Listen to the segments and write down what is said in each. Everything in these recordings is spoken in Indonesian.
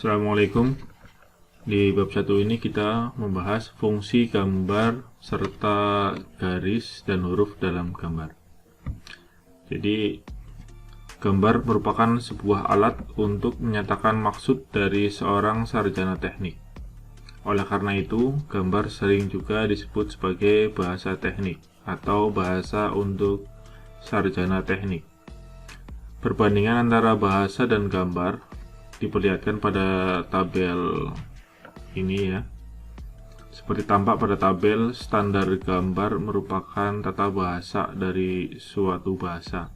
Assalamualaikum. Di bab 1 ini kita membahas fungsi gambar serta garis dan huruf dalam gambar. Jadi, gambar merupakan sebuah alat untuk menyatakan maksud dari seorang sarjana teknik. Oleh karena itu, gambar sering juga disebut sebagai bahasa teknik atau bahasa untuk sarjana teknik. Perbandingan antara bahasa dan gambar diperlihatkan pada tabel ini ya. Seperti tampak pada tabel, standar gambar merupakan tata bahasa dari suatu bahasa.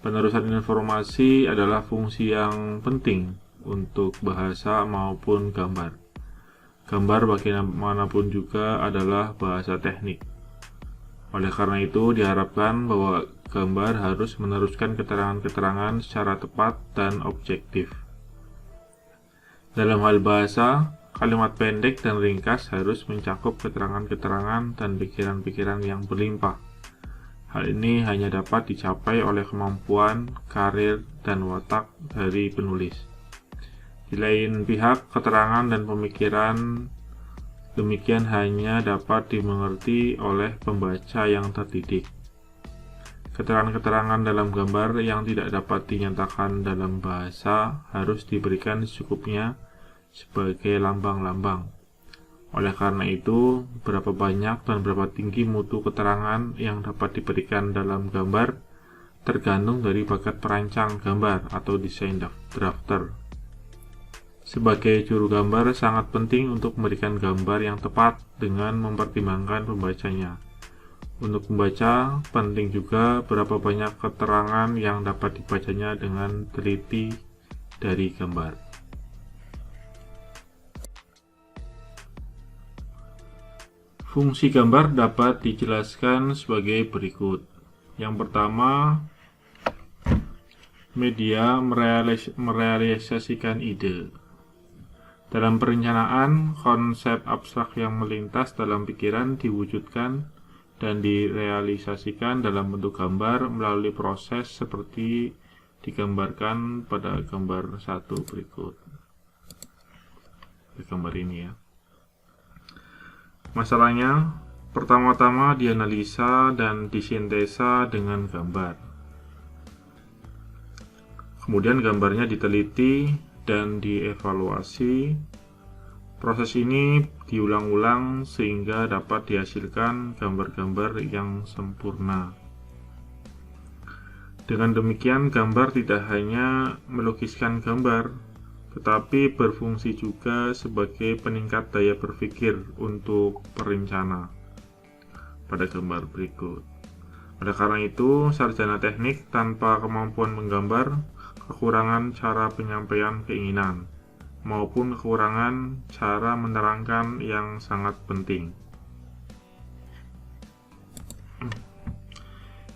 Penerusan informasi adalah fungsi yang penting untuk bahasa maupun gambar. Gambar bagaimanapun juga adalah bahasa teknik. Oleh karena itu, diharapkan bahwa gambar harus meneruskan keterangan-keterangan secara tepat dan objektif. Dalam hal bahasa, kalimat pendek dan ringkas harus mencakup keterangan-keterangan dan pikiran-pikiran yang berlimpah. Hal ini hanya dapat dicapai oleh kemampuan, karir, dan watak dari penulis. Di lain pihak, keterangan dan pemikiran demikian hanya dapat dimengerti oleh pembaca yang terdidik. Keterangan-keterangan dalam gambar yang tidak dapat dinyatakan dalam bahasa harus diberikan secukupnya sebagai lambang-lambang. Oleh karena itu, berapa banyak dan berapa tinggi mutu keterangan yang dapat diberikan dalam gambar tergantung dari bakat perancang gambar atau desain drafter. Sebagai juru gambar, sangat penting untuk memberikan gambar yang tepat dengan mempertimbangkan pembacanya. Untuk membaca, penting juga berapa banyak keterangan yang dapat dibacanya dengan teliti dari gambar. Fungsi gambar dapat dijelaskan sebagai berikut. Yang pertama, media merealisasikan ide. Dalam perencanaan, konsep abstrak yang melintas dalam pikiran diwujudkan dan direalisasikan dalam bentuk gambar melalui proses seperti digambarkan pada gambar 1 berikut. Gambar ini ya. Masalahnya, pertama-tama dianalisa dan disintesa dengan gambar. Kemudian gambarnya diteliti dan dievaluasi. Proses ini diulang-ulang sehingga dapat dihasilkan gambar-gambar yang sempurna. Dengan demikian, gambar tidak hanya melukiskan gambar, tetapi berfungsi juga sebagai peningkat daya berpikir untuk perencana pada gambar berikut. Oleh karena itu, sarjana teknik tanpa kemampuan menggambar kekurangan cara penyampaian keinginan maupun kekurangan cara menerangkan yang sangat penting.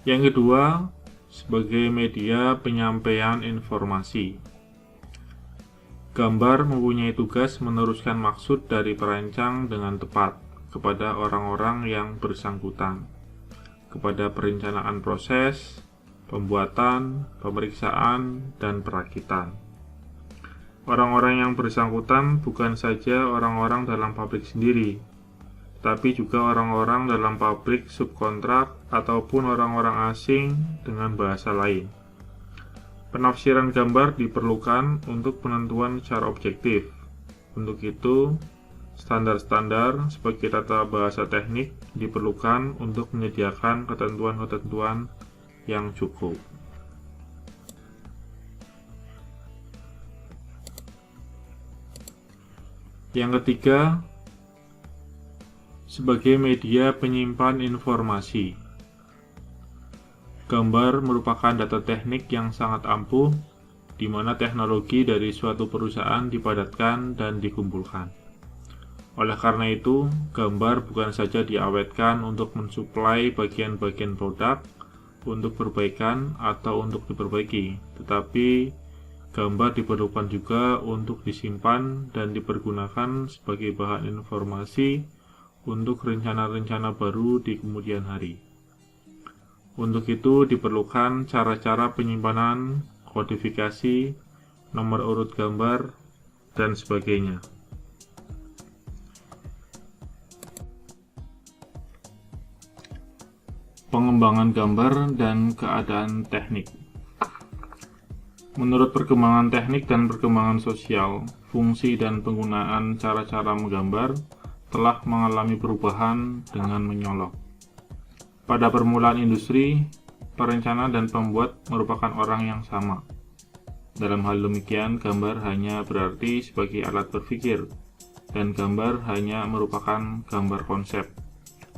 Yang kedua, sebagai media penyampaian informasi. Gambar mempunyai tugas meneruskan maksud dari perancang dengan tepat kepada orang-orang yang bersangkutan, kepada perencanaan proses, pembuatan, pemeriksaan, dan perakitan. Orang-orang yang bersangkutan bukan saja orang-orang dalam pabrik sendiri, tapi juga orang-orang dalam pabrik subkontrak ataupun orang-orang asing dengan bahasa lain. Penafsiran gambar diperlukan untuk penentuan secara objektif. Untuk itu, standar-standar sebagai tata bahasa teknik diperlukan untuk menyediakan ketentuan-ketentuan yang cukup. Yang ketiga, sebagai media penyimpan informasi. Gambar merupakan data teknik yang sangat ampuh, di mana teknologi dari suatu perusahaan dipadatkan dan dikumpulkan. Oleh karena itu, gambar bukan saja diawetkan untuk mensuplai bagian-bagian produk untuk perbaikan atau untuk diperbaiki, tetapi gambar diperlukan juga untuk disimpan dan dipergunakan sebagai bahan informasi untuk rencana-rencana baru di kemudian hari. Untuk itu diperlukan cara-cara penyimpanan, kodifikasi, nomor urut gambar, dan sebagainya. Pengembangan gambar dan keadaan teknik. Menurut perkembangan teknik dan perkembangan sosial, fungsi dan penggunaan cara-cara menggambar telah mengalami perubahan dengan menyolok. Pada permulaan industri, perencana dan pembuat merupakan orang yang sama. Dalam hal demikian, gambar hanya berarti sebagai alat berpikir, dan gambar hanya merupakan gambar konsep.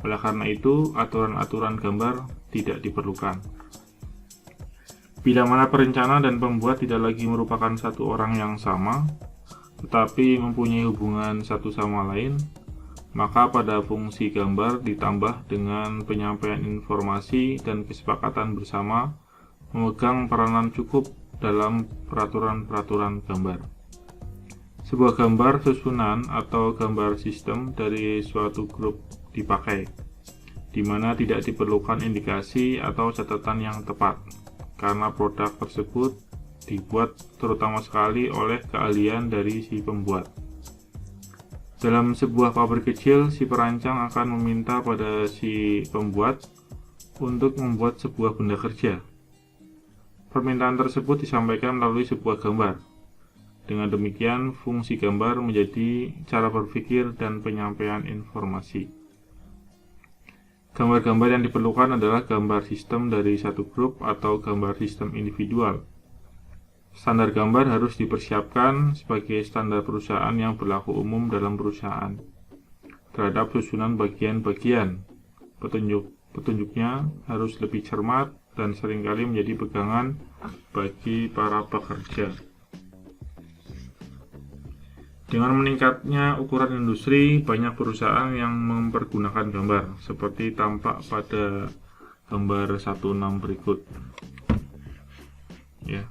Oleh karena itu, aturan-aturan gambar tidak diperlukan. Bila mana perencana dan pembuat tidak lagi merupakan satu orang yang sama, tetapi mempunyai hubungan satu sama lain, maka pada fungsi gambar ditambah dengan penyampaian informasi dan kesepakatan bersama memegang peranan cukup dalam peraturan-peraturan gambar. Sebuah gambar susunan atau gambar sistem dari suatu grup dipakai, di mana tidak diperlukan indikasi atau catatan yang tepat, karena produk tersebut dibuat terutama sekali oleh keahlian dari si pembuat. Dalam sebuah pabrik kecil, si perancang akan meminta pada si pembuat untuk membuat sebuah benda kerja. Permintaan tersebut disampaikan melalui sebuah gambar. Dengan demikian, fungsi gambar menjadi cara berpikir dan penyampaian informasi. Gambar-gambar yang diperlukan adalah gambar sistem dari satu grup atau gambar sistem individual. Standar gambar harus dipersiapkan sebagai standar perusahaan yang berlaku umum dalam perusahaan terhadap susunan bagian-bagian. Petunjuknya harus lebih cermat dan seringkali menjadi pegangan bagi para pekerja. Dengan meningkatnya ukuran industri, banyak perusahaan yang mempergunakan gambar, seperti tampak pada gambar 16 berikut. Ya.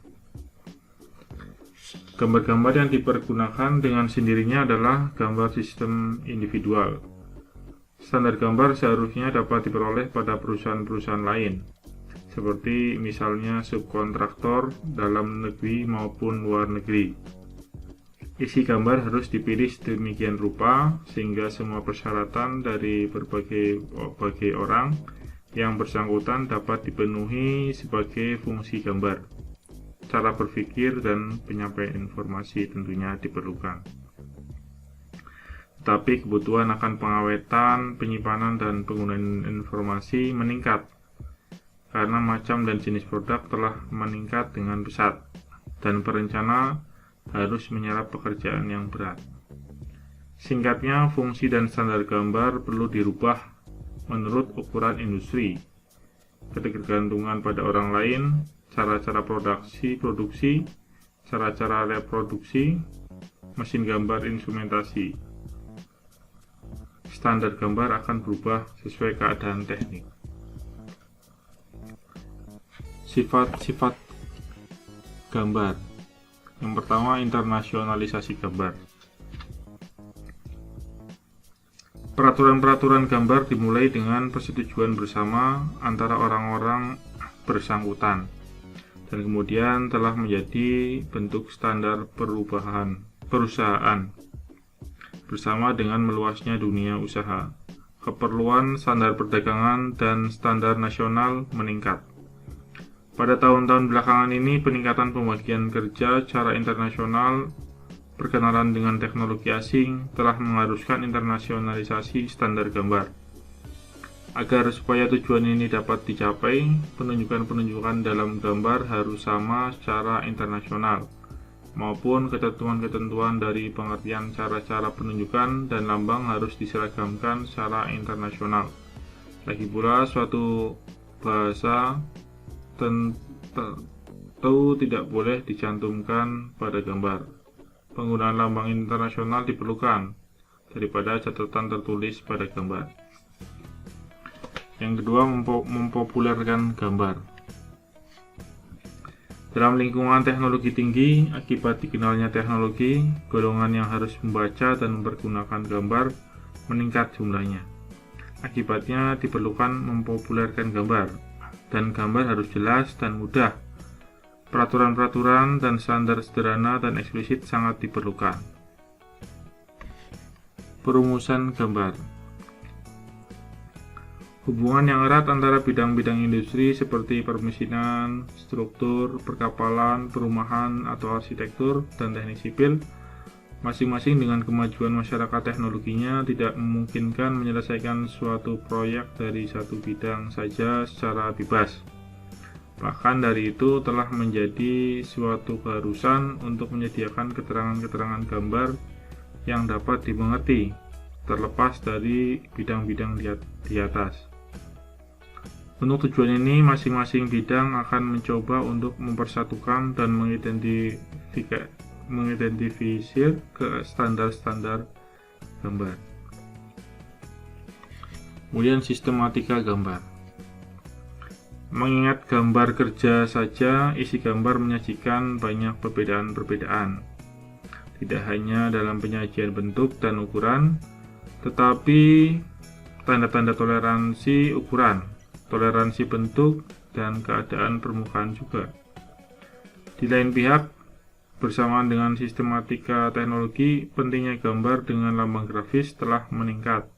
Gambar-gambar yang dipergunakan dengan sendirinya adalah gambar sistem individual. Standar gambar seharusnya dapat diperoleh pada perusahaan-perusahaan lain, seperti misalnya subkontraktor dalam negeri maupun luar negeri. Isi gambar harus dipilih sedemikian rupa sehingga semua persyaratan dari berbagai orang yang bersangkutan dapat dipenuhi sebagai fungsi gambar. Cara berpikir dan penyampaian informasi tentunya diperlukan. Tetapi kebutuhan akan pengawetan, penyimpanan, dan penggunaan informasi meningkat karena macam dan jenis produk telah meningkat dengan pesat, dan perencana harus menyerap pekerjaan yang berat. Singkatnya, fungsi dan standar gambar perlu dirubah menurut ukuran industri, ketergantungan pada orang lain, cara-cara produksi, cara-cara reproduksi, mesin gambar instrumentasi. Standar gambar akan berubah sesuai keadaan teknik. Sifat-sifat gambar. Yang pertama, internasionalisasi gambar. Peraturan-peraturan gambar dimulai dengan persetujuan bersama antara orang-orang bersangkutan, dan kemudian telah menjadi bentuk standar perusahaan. Bersama dengan meluasnya dunia usaha, keperluan standar perdagangan dan standar nasional meningkat. Pada tahun-tahun belakangan ini, peningkatan pembagian kerja secara internasional, perkenalan dengan teknologi asing, telah mengharuskan internasionalisasi standar gambar. Agar supaya tujuan ini dapat dicapai, penunjukan-penunjukan dalam gambar harus sama secara internasional, maupun ketentuan-ketentuan dari pengertian cara-cara penunjukan dan lambang harus diseragamkan secara internasional. Lagi pula, suatu bahasa tentu tidak boleh dicantumkan pada gambar. Penggunaan lambang internasional diperlukan daripada catatan tertulis pada gambar. Yang kedua, mempopulerkan gambar. Dalam lingkungan teknologi tinggi, akibat dikenalnya teknologi, golongan yang harus membaca dan mempergunakan gambar meningkat jumlahnya. Akibatnya diperlukan mempopulerkan gambar, dan gambar harus jelas dan mudah. Peraturan-peraturan dan standar sederhana dan eksplisit sangat diperlukan. Perumusan gambar. Hubungan yang erat antara bidang-bidang industri seperti permesinan, struktur, perkapalan, perumahan atau arsitektur, dan teknik sipil, masing-masing dengan kemajuan masyarakat teknologinya tidak memungkinkan menyelesaikan suatu proyek dari satu bidang saja secara bebas. Bahkan dari itu telah menjadi suatu keharusan untuk menyediakan keterangan-keterangan gambar yang dapat dimengerti, terlepas dari bidang-bidang di atas. Untuk tujuan ini, masing-masing bidang akan mencoba untuk mempersatukan dan mengidentifikasi ke standar-standar gambar. Kemudian sistematika gambar. Mengingat gambar kerja saja, isi gambar menyajikan banyak perbedaan-perbedaan. Tidak hanya dalam penyajian bentuk dan ukuran, tetapi tanda-tanda toleransi ukuran, toleransi bentuk, dan keadaan permukaan juga. Di lain pihak, bersamaan dengan sistematika teknologi, pentingnya gambar dengan lambang grafis telah meningkat,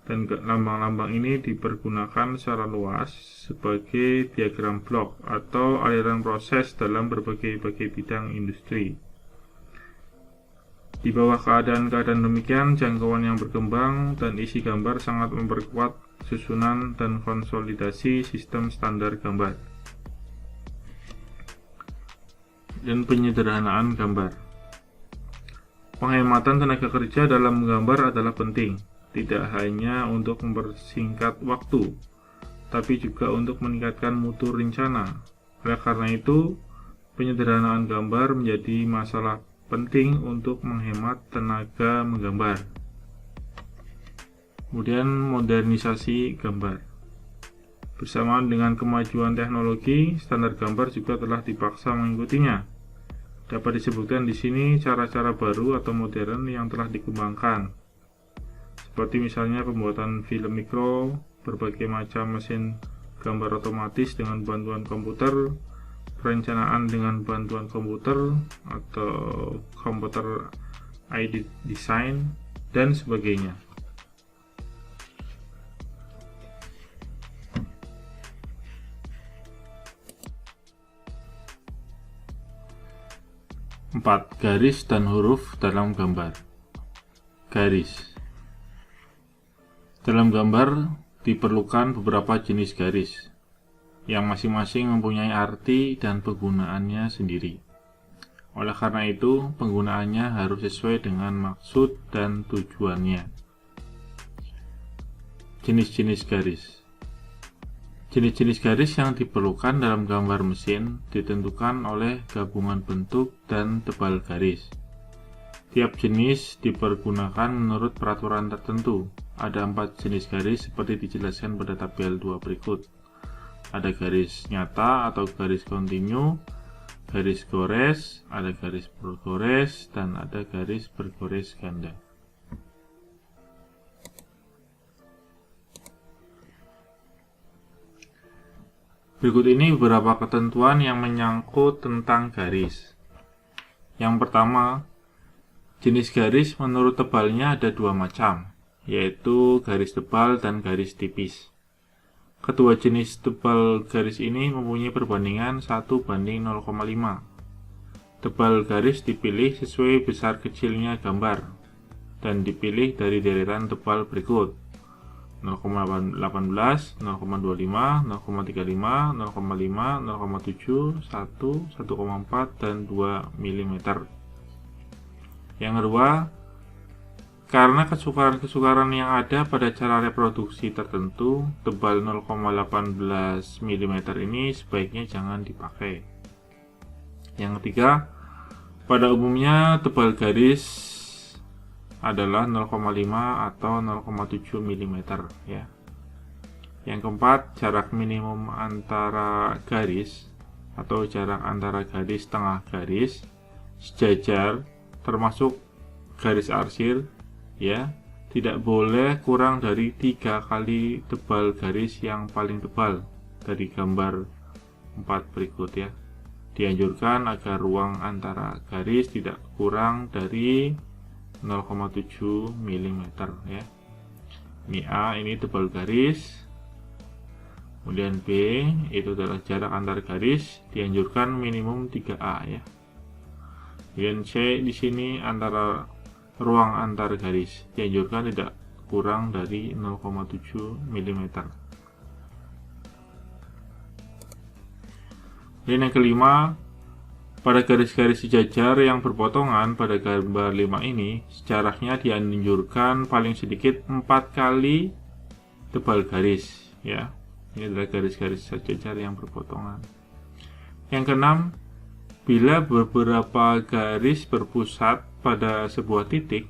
dan lambang-lambang ini dipergunakan secara luas sebagai diagram blok atau aliran proses dalam berbagai bidang industri. Di bawah keadaan-keadaan demikian, jangkauan yang berkembang dan isi gambar sangat memperkuat susunan dan konsolidasi sistem standar gambar. Dan penyederhanaan gambar. Penghematan tenaga kerja dalam menggambar adalah penting, tidak hanya untuk mempersingkat waktu, tapi juga untuk meningkatkan mutu rencana. Oleh karena itu, penyederhanaan gambar menjadi masalah penting untuk menghemat tenaga menggambar. Kemudian modernisasi gambar. Bersamaan dengan kemajuan teknologi, standar gambar juga telah dipaksa mengikutinya. Dapat disebutkan di sini cara-cara baru atau modern yang telah dikembangkan, seperti misalnya pembuatan film mikro, berbagai macam mesin gambar otomatis dengan bantuan komputer, perencanaan dengan bantuan komputer atau computer aided design, dan sebagainya. Empat, garis dan huruf dalam gambar. Garis. Dalam gambar diperlukan beberapa jenis garis, yang masing-masing mempunyai arti dan penggunaannya sendiri. Oleh karena itu, penggunaannya harus sesuai dengan maksud dan tujuannya. Jenis-jenis garis. Jenis-jenis garis yang diperlukan dalam gambar mesin ditentukan oleh gabungan bentuk dan tebal garis. Tiap jenis dipergunakan menurut peraturan tertentu. Ada 4 jenis garis seperti dijelaskan pada tabel 2 berikut. Ada garis nyata atau garis kontinu, garis gores, ada garis bergores, dan ada garis bergores ganda. Berikut ini beberapa ketentuan yang menyangkut tentang garis. Yang pertama, jenis garis menurut tebalnya ada 2 macam, yaitu garis tebal dan garis tipis. Kedua jenis tebal garis ini mempunyai perbandingan 1:0,5. Tebal garis dipilih sesuai besar kecilnya gambar dan dipilih dari deretan tebal berikut: 0,18, 0,25, 0,35, 0,5, 0,7, 1, 1,4, dan 2 mm. Yang kedua, karena kesukaran-kesukaran yang ada pada cara reproduksi tertentu, tebal 0,18 mm ini sebaiknya jangan dipakai. Yang ketiga, pada umumnya tebal garis adalah 0,5 atau 0,7 mm ya. Yang keempat, jarak minimum antara garis atau jarak antara garis tengah garis sejajar termasuk garis arsir ya, tidak boleh kurang dari 3 kali tebal garis yang paling tebal dari gambar 4 berikut ya. Dianjurkan agar ruang antara garis tidak kurang dari 0,7 mm ya. Ini A, ini tebal garis. Kemudian B itu adalah jarak antar garis, dianjurkan minimum 3A ya. Kemudian C di sini antara ruang antar garis, dianjurkan tidak kurang dari 0,7 mm. Dan yang kelima, pada garis-garis sejajar yang berpotongan pada gambar 5 ini, jaraknya dianjurkan paling sedikit 4 kali tebal garis ya. Ini adalah garis-garis sejajar yang berpotongan. Yang keenam, bila beberapa garis berpusat pada sebuah titik,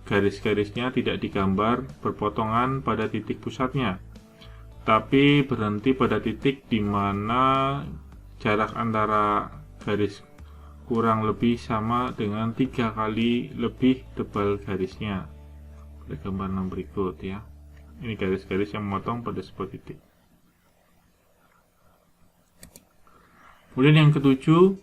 garis-garisnya tidak digambar berpotongan pada titik pusatnya, tapi berhenti pada titik di mana jarak antara garis kurang lebih sama dengan 3 kali lebih tebal garisnya. Pada gambar 6 berikut ya. Ini garis-garis yang memotong pada sebuah titik. Kemudian yang ketujuh,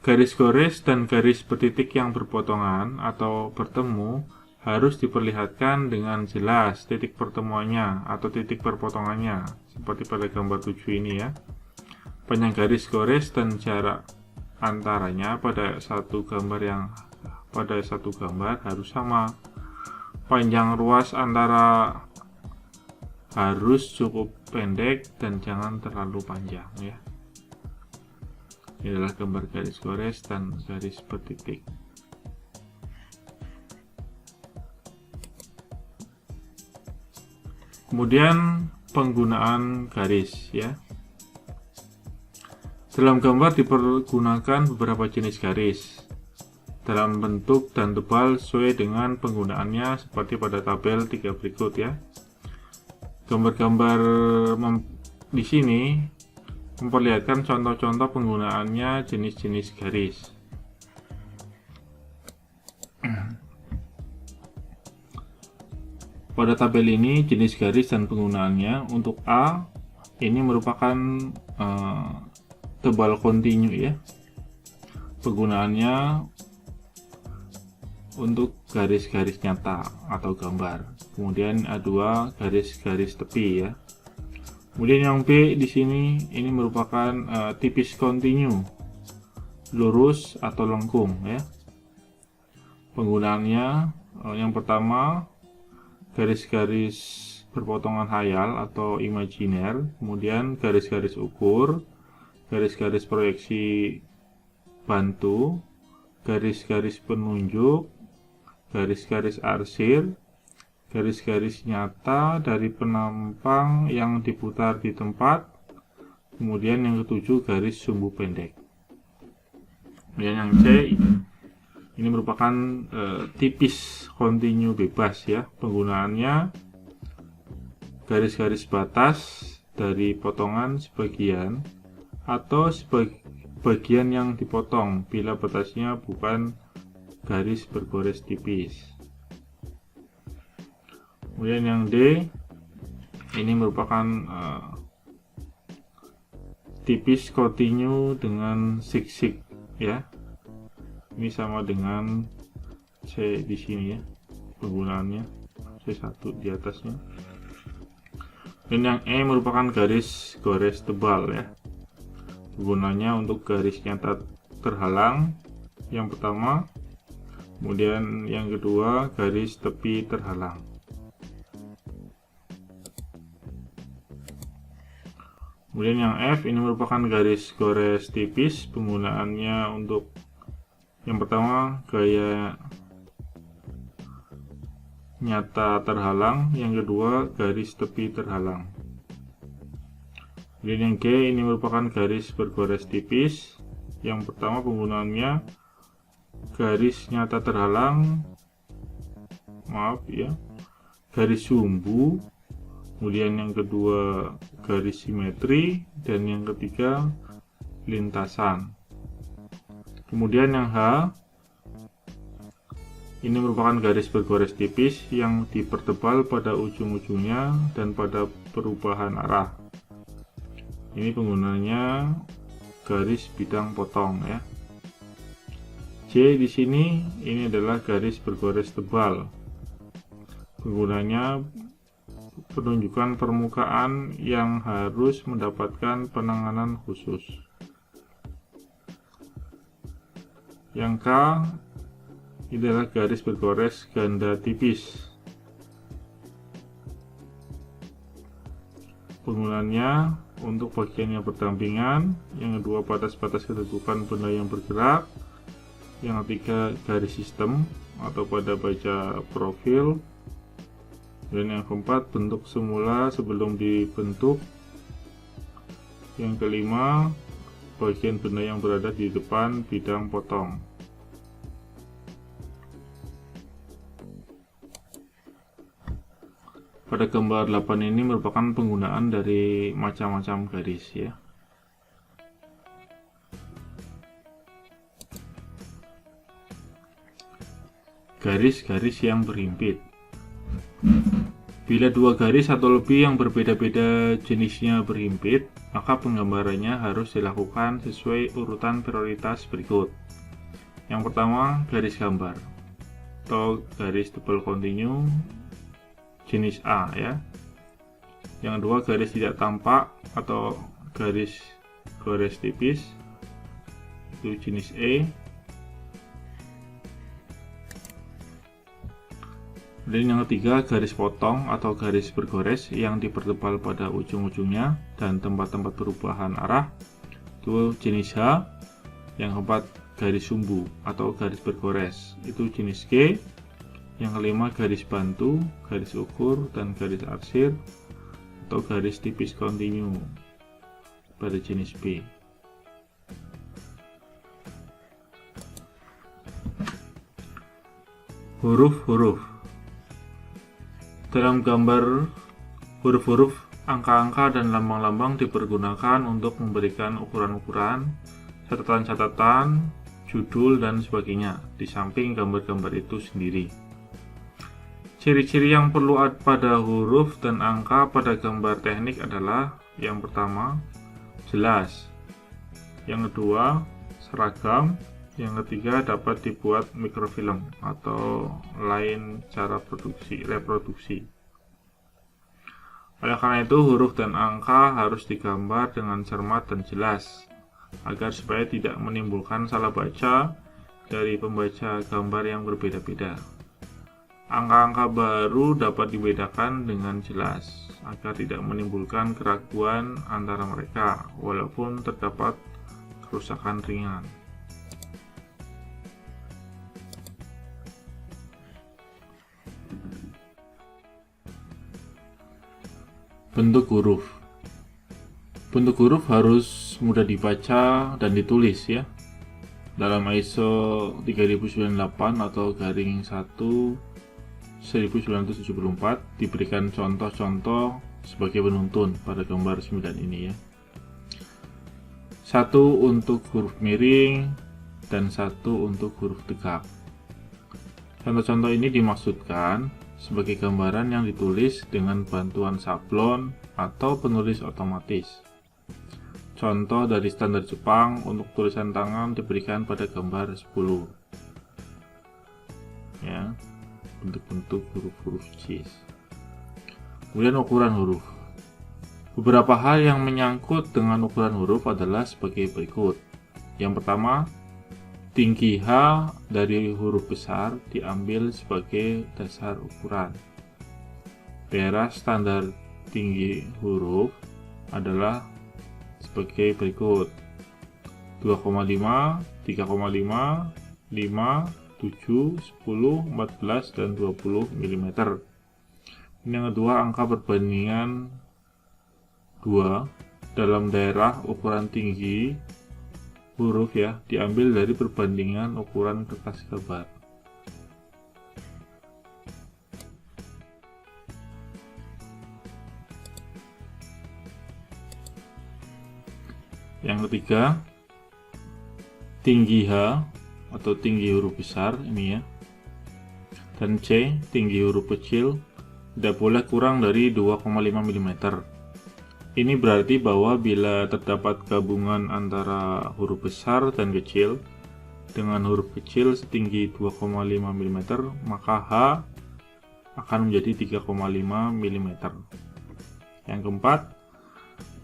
garis gores dan garis bertitik yang berpotongan atau bertemu harus diperlihatkan dengan jelas titik pertemuannya atau titik perpotongannya, seperti pada gambar 7 ini ya. Panjang garis gores dan jarak antaranya pada satu gambar harus sama. Panjang ruas antara harus cukup pendek dan jangan terlalu panjang ya. Ini adalah gambar garis gores dan garis bertitik. Kemudian penggunaan garis ya. Dalam gambar dipergunakan beberapa jenis garis dalam bentuk dan tebal sesuai dengan penggunaannya, seperti pada tabel 3 berikut ya. Gambar-gambar di sini memperlihatkan contoh-contoh penggunaannya jenis-jenis garis. Pada tabel ini jenis garis dan penggunaannya. Untuk A, ini merupakan tebal kontinu ya. Penggunaannya untuk garis-garis nyata atau gambar. Kemudian A2, garis-garis tepi ya. Kemudian yang B di sini ini merupakan tipis kontinu, lurus atau lengkung ya. Penggunaannya yang pertama, garis-garis berpotongan khayal atau imajiner, kemudian garis-garis ukur, garis-garis proyeksi bantu, garis-garis penunjuk, garis-garis arsir, garis-garis nyata dari penampang yang diputar di tempat. Kemudian yang ketujuh, garis sumbu pendek. Kemudian yang C ini merupakan tipis kontinu bebas ya. Penggunaannya garis-garis batas dari potongan sebagian atau bagian yang dipotong bila batasnya bukan garis bergores tipis. Kemudian yang D ini merupakan tipis kontinu dengan siksik ya. Ini sama dengan C di sini ya, penggunaannya C1 di atasnya. Dan yang E merupakan garis gores tebal ya. Gunanya untuk garis nyata terhalang yang pertama, kemudian yang kedua garis tepi terhalang. Kemudian yang F ini merupakan garis gores tipis. Penggunaannya untuk yang pertama gaya nyata terhalang, yang kedua garis tepi terhalang. Kemudian yang G ini merupakan garis bergores tipis. Yang pertama penggunaannya garis nyata terhalang, garis sumbu. Kemudian yang kedua garis simetri, dan yang ketiga lintasan. Kemudian yang H ini merupakan garis bergores tipis yang dipertebal pada ujung-ujungnya dan pada perubahan arah. Ini penggunanya garis bidang potong ya. J di sini ini adalah garis bergores tebal. Penggunanya penunjukan permukaan yang harus mendapatkan penanganan khusus. Yang K ini adalah garis bergores ganda tipis. Penggunaannya untuk bagian yang berdampingan, yang kedua batas-batas kedudukan benda yang bergerak, yang ketiga garis sistem atau pada baja profil, dan yang keempat bentuk semula sebelum dibentuk, yang kelima bagian benda yang berada di depan bidang potong. Pada gambar 8 ini merupakan penggunaan dari macam-macam garis ya. Garis-garis yang berhimpit. Bila dua garis atau lebih yang berbeda-beda jenisnya berhimpit, maka penggambarannya harus dilakukan sesuai urutan prioritas berikut. Yang pertama, garis gambar atau garis tebal kontinu jenis A ya. Yang kedua, garis tidak tampak atau garis gores tipis itu jenis E. Dan yang ketiga, garis potong atau garis bergores yang dipertebal pada ujung-ujungnya dan tempat-tempat perubahan arah itu jenis H. Yang keempat, garis sumbu atau garis bergores itu jenis G. Yang kelima, garis bantu, garis ukur, dan garis arsir atau garis tipis kontinu pada jenis B. Huruf-huruf. Dalam gambar, huruf-huruf, angka-angka, dan lambang-lambang dipergunakan untuk memberikan ukuran-ukuran, catatan-catatan, judul, dan sebagainya di samping gambar-gambar itu sendiri. Ciri-ciri yang perlu pada huruf dan angka pada gambar teknik adalah yang pertama, jelas. Yang kedua, seragam. Yang ketiga, dapat dibuat mikrofilm atau lain cara reproduksi. Oleh karena itu, huruf dan angka harus digambar dengan cermat dan jelas agar supaya tidak menimbulkan salah baca dari pembaca gambar yang berbeda-beda. Angka-angka baru dapat dibedakan dengan jelas agar tidak menimbulkan keraguan antara mereka walaupun terdapat kerusakan ringan. Bentuk huruf. Bentuk huruf harus mudah dibaca dan ditulis ya. Dalam ISO 3098 atau garing 1 1974 diberikan contoh-contoh sebagai penuntun pada gambar 9 ini ya. 1 untuk huruf miring dan 1 untuk huruf tegak. Contoh-contoh ini dimaksudkan sebagai gambaran yang ditulis dengan bantuan sablon atau penulis otomatis. Contoh dari standar Jepang untuk tulisan tangan diberikan pada gambar 10 ya. Bentuk-bentuk huruf-huruf JIS. Kemudian ukuran huruf. Beberapa hal yang menyangkut dengan ukuran huruf adalah sebagai berikut. Yang pertama, tinggi H dari huruf besar diambil sebagai dasar ukuran. Daerah standar tinggi huruf adalah sebagai berikut: 2,5, 3,5, 5, 7, 10, 14, dan 20 mm. Yang kedua, angka perbandingan 2 dalam daerah ukuran tinggi huruf ya diambil dari perbandingan ukuran kertas gambar. Yang ketiga, tinggi H atau tinggi huruf besar ini ya, dan C tinggi huruf kecil tidak boleh kurang dari 2,5 mm. Ini berarti bahwa bila terdapat gabungan antara huruf besar dan kecil, dengan huruf kecil setinggi 2,5 mm, maka H akan menjadi 3,5 mm. Yang keempat,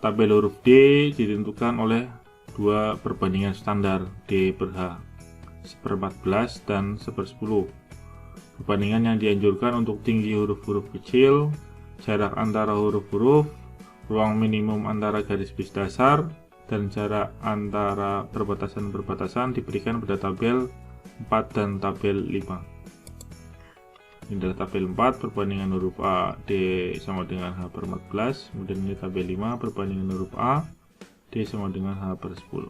tabel huruf D ditentukan oleh dua perbandingan standar D per H, 1/14 dan 1/10. Perbandingan yang dianjurkan untuk tinggi huruf-huruf kecil, jarak antara huruf-huruf, ruang minimum antara garis bis dasar, dan jarak antara perbatasan-perbatasan diberikan pada tabel 4 dan tabel 5. Ini adalah tabel 4, perbandingan huruf A, D sama dengan H/14. Kemudian ini tabel 5, perbandingan huruf A, D sama dengan H/10.